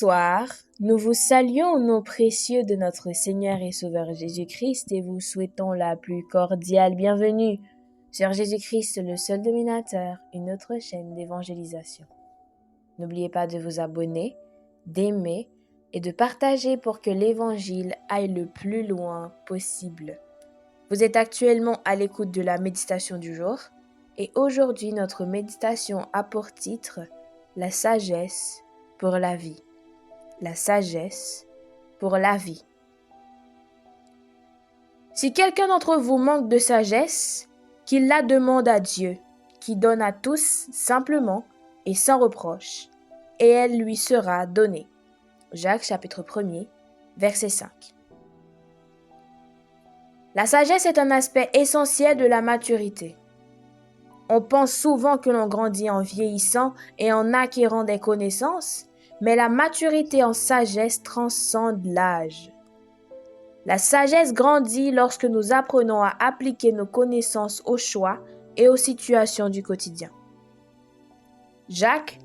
Bonsoir, nous vous saluons au nom précieux de notre Seigneur et Sauveur Jésus-Christ et vous souhaitons la plus cordiale bienvenue sur Jésus-Christ, le seul dominateur, une autre chaîne d'évangélisation. N'oubliez pas de vous abonner, d'aimer et de partager pour que l'Évangile aille le plus loin possible. Vous êtes actuellement à l'écoute de la méditation du jour et aujourd'hui notre méditation a pour titre « La sagesse pour la vie ». La sagesse pour la vie. Si quelqu'un d'entre vous manque de sagesse, qu'il la demande à Dieu, qui donne à tous simplement et sans reproche, et elle lui sera donnée. Jacques chapitre 1er, verset 5. La sagesse est un aspect essentiel de la maturité. On pense souvent que l'on grandit en vieillissant et en acquérant des connaissances, mais la maturité en sagesse transcende l'âge. La sagesse grandit lorsque nous apprenons à appliquer nos connaissances aux choix et aux situations du quotidien. Jacques,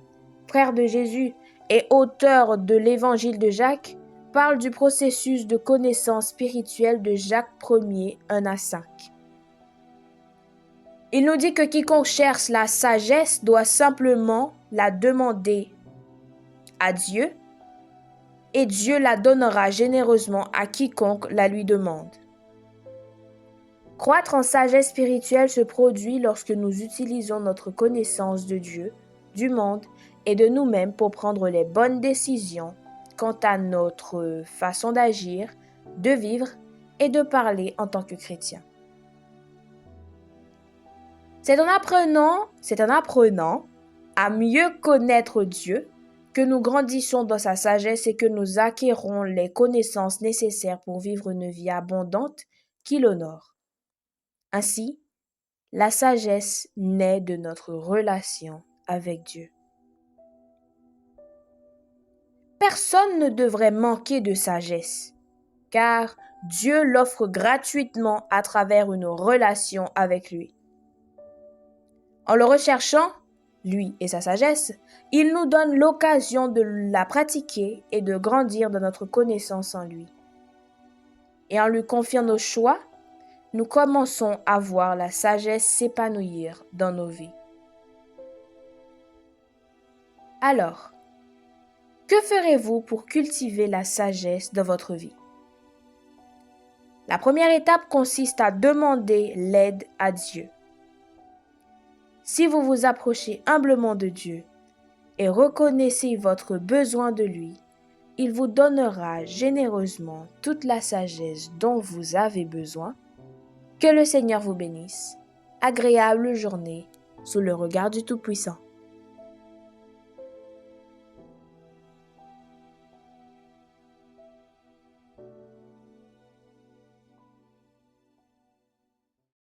frère de Jésus et auteur de l'évangile de Jacques, parle du processus de connaissance spirituelle de Jacques 1er 1-5. Il nous dit que quiconque cherche la sagesse doit simplement la demander à Dieu, et Dieu la donnera généreusement à quiconque la lui demande. Croître en sagesse spirituelle se produit lorsque nous utilisons notre connaissance de Dieu, du monde et de nous-mêmes pour prendre les bonnes décisions quant à notre façon d'agir, de vivre et de parler en tant que chrétien. C'est en apprenant à mieux connaître Dieu que nous grandissons dans sa sagesse et que nous acquérons les connaissances nécessaires pour vivre une vie abondante qui l'honore. Ainsi, la sagesse naît de notre relation avec Dieu. Personne ne devrait manquer de sagesse, car Dieu l'offre gratuitement à travers une relation avec lui. En le recherchant, lui et sa sagesse, il nous donne l'occasion de la pratiquer et de grandir dans notre connaissance en lui. Et en lui confiant nos choix, nous commençons à voir la sagesse s'épanouir dans nos vies. Alors, que ferez-vous pour cultiver la sagesse dans votre vie? La première étape consiste à demander l'aide à Dieu. Si vous vous approchez humblement de Dieu et reconnaissez votre besoin de lui, il vous donnera généreusement toute la sagesse dont vous avez besoin. Que le Seigneur vous bénisse. Agréable journée sous le regard du Tout-Puissant.